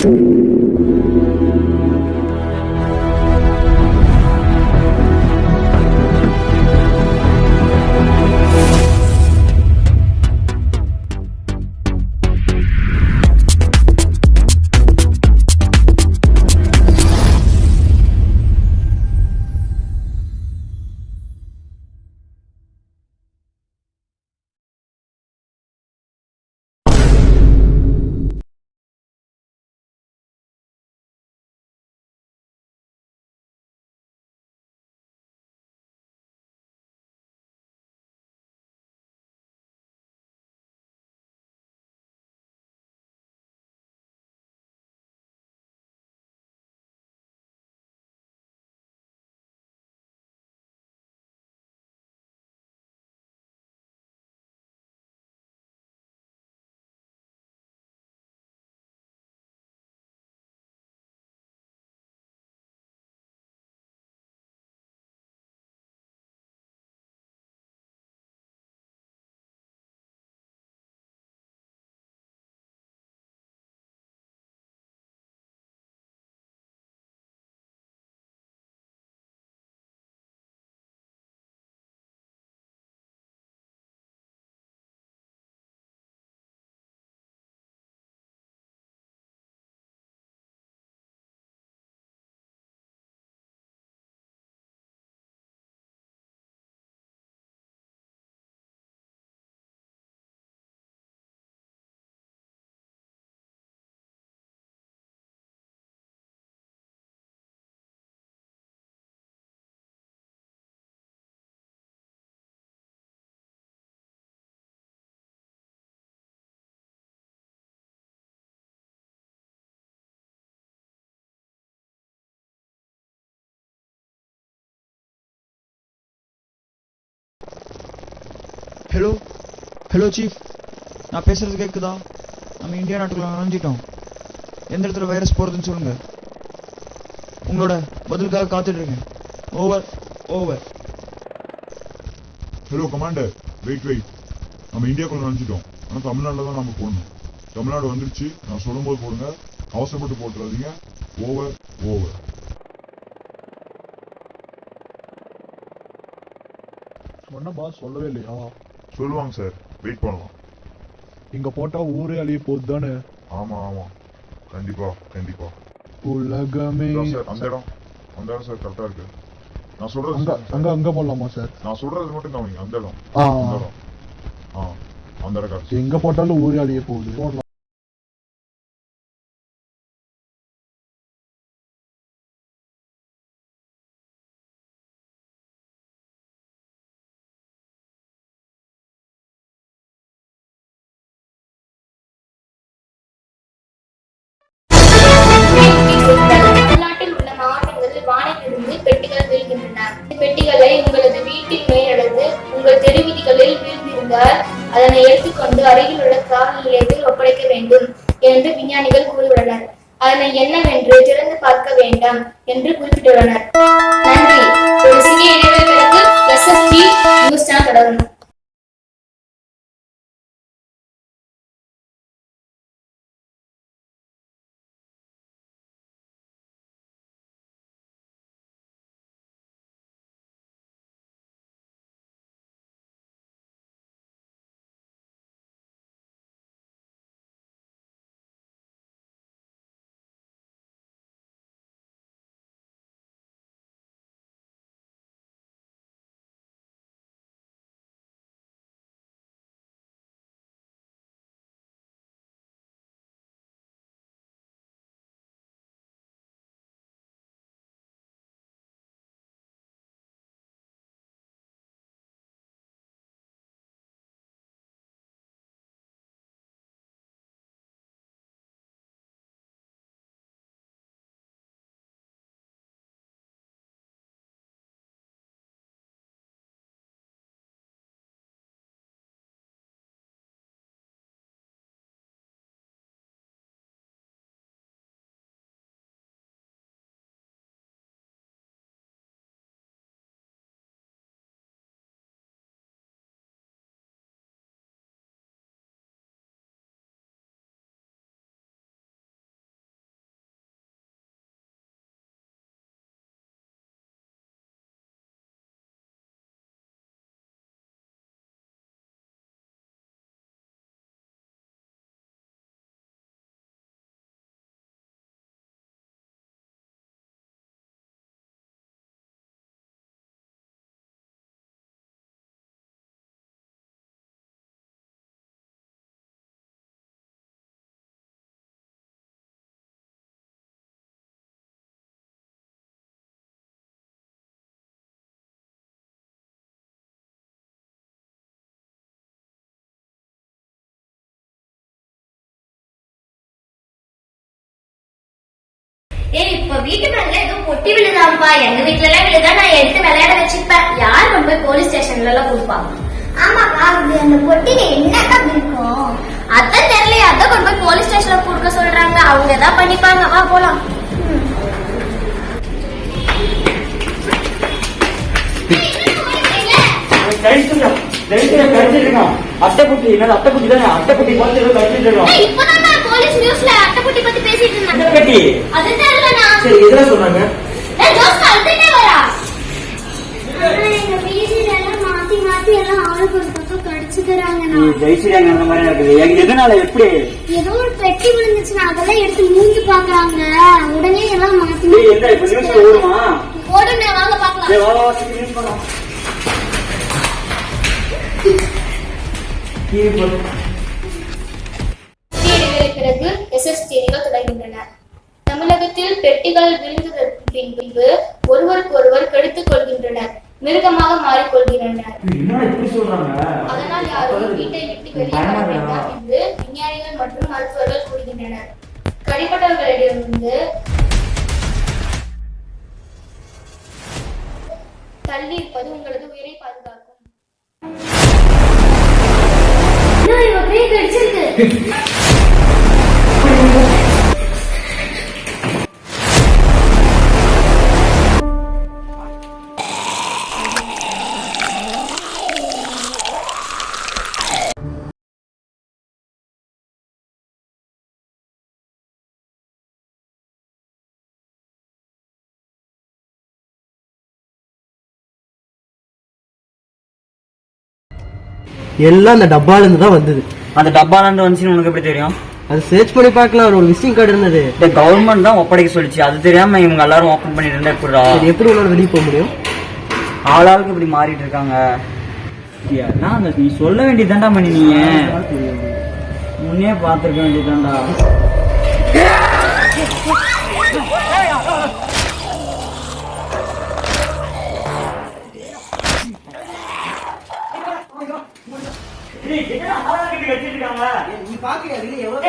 Hello hello chief, நான் பேசுறது கேட்குதா? நம்ம இந்தியா நாட்டுக்குள்ள நுழைஞ்சிட்டோம். எந்த இடத்துல வைரஸ் போகிறதுன்னு சொல்லுங்க. உங்களோட பதிலுக்காக காத்துட்டு இருக்கேன். Over over. Hello commander, wait. நம்ம இந்தியாக்குள்ள நுழைஞ்சிட்டோம். ஆனால் தமிழ்நாட்டில் தான் நம்ம போடணும். தமிழ்நாடு வந்துருச்சு, நான் சொல்லும்போது போடுங்க. அவசரப்பட்டு போட்டுறாதீங்க. Over over. சொன்ன பாஸ் சொல்லவே இல்லையா? சொல்லுவாங்க சார், வெயிட் பண்ணலாம். இங்க போட்டா ஊரே அழிய போகுது தானே? ஆமா கண்டிப்பா. உலகமே சார் அந்த இடம் சார் கரெக்டா இருக்கு. நான் சொல்றது அங்க போடலாமா சார்? நான் சொல்றது மட்டும் கவனிங்க. அந்த இடம் அந்த இடம் எங்க போட்டாலும் ஊரே அழிய போகுது. தமிழ்நாட்டில் உள்ள மாவட்டங்களில் வானிலிருந்து பெட்டிகள் வீழ்கின்றன. பெட்டிகளை உங்களது வீட்டின் மேல் அல்லது உங்கள் தெரு வீதிகளில் வீழ்ந்திருந்தால் அதனை எடுத்துக்கொண்டு அருகில் உள்ள காவல் நிலையத்தில் ஒப்படைக்க வேண்டும் என்று விஞ்ஞானிகள் கூறியுள்ளனர். அதனை என்னவென்று திறந்து பார்க்க வேண்டாம் என்று குறிப்பிட்டுள்ளனர். நன்றி. ஒரு சிறிய இடைவெளிக்கு SFB நியூஸ் சேனல் தொடரும். ஏய் இப்ப வீட்டு மேல ஏதோ பொட்டி விழுதாம்பா. எங்க வீட்டுல எல்லாம் விழுதா நான் எடுத்து விளையாட வச்சுப்பேன். யார் கொண்டு போய் போலீஸ் ஸ்டேஷன்ல எல்லாம் கொடுப்பாங்க? ஆமாக்கா, அது அந்த பொட்டில என்னக்கா இருக்கும்? அதான் தெரியலையே, அதான் கொண்டு போய் போலீஸ் ஸ்டேஷன்ல கொடுக்க சொல்றாங்க. அவங்க ஏதாவது பண்ணிப்பாங்க. வா போலாம். அட்டைக்குட்டி தானே, அட்டைக்குட்டி இப்பதான் போலீஸ் நியூஸ்ல அட்டைக்குட்டி பத்தி பேசிட்டு இருந்தாங்க. அது தெரியலண்ணா. சரி இதெல்லாம் சொன்னாங்க. எங்க வீட்டுல எல்லாம் மாத்தி மாத்தி எல்லாம் ஆளுக்கு ஒரு பக்கம் கடிச்சுக்கிறாங்க. ஜெயஸ்ரீங்க அந்த மாதிரி இருக்குது. எதனால எப்படி? ஏதோ ஒரு பெட்டி விழுந்துச்சுன்னா அதெல்லாம் எடுத்து மூஞ்சி பாக்குறாங்க. உடனே எல்லாம் மாத்தி எந்த இப்ப நியூஸ்ல ஓடுமா? ஓடுங்க, வாங்க பாக்கலாம். நியூஸ் பண்ணலாம். பிறகு எஸ்எஸ் செய்திகள் தொடர்கின்றன. தமிழகத்தில் பெட்டிகள் விழுந்ததற்கு பின்பு ஒருவருக்கொருவர் கெடுத்துக் கொள்கின்றனர், மிருகமாக மாறிக்கொள்கின்றனர். அதனால் யாரும் வீட்டை விட்டு வெளியே வர வேண்டாம் என்று விஞ்ஞானிகள் மற்றும் மருத்துவர்கள் கூறுகின்றனர். கடிப்பட்டவர்களிடமிருந்து தள்ளி இருப்பது உங்களது உயிரை பாதுகாக்கும். எல்லாம் அந்த டப்பால இருந்து தான் வந்தது. அந்த டப்பால இருந்து வந்துச்சுன்னு உனக்கு எப்படி தெரியும்? அது சர்ச் பண்ணி பார்க்கலாம். ஒரு விசிட்டிங் கார்டு இருந்தது. கவர்மெண்ட் தான் ஒப்படைக்க சொல்லிச்சு. அது தெரியாம இவங்க எல்லாரும் ஓபன் பண்ணிட்டு இருந்தா எப்படிடா? எப்படி உன்னால வெளியே போக முடியும்? ஆளாளுக்கு இப்படி மாறிட்டு இருக்காங்க. நீ சொல்ல வேண்டியதாண்டா மணி, நீ முன்னே பாத்துருக்க வேண்டியதாண்டா. நீ பாக்குறியா எவ்வளவு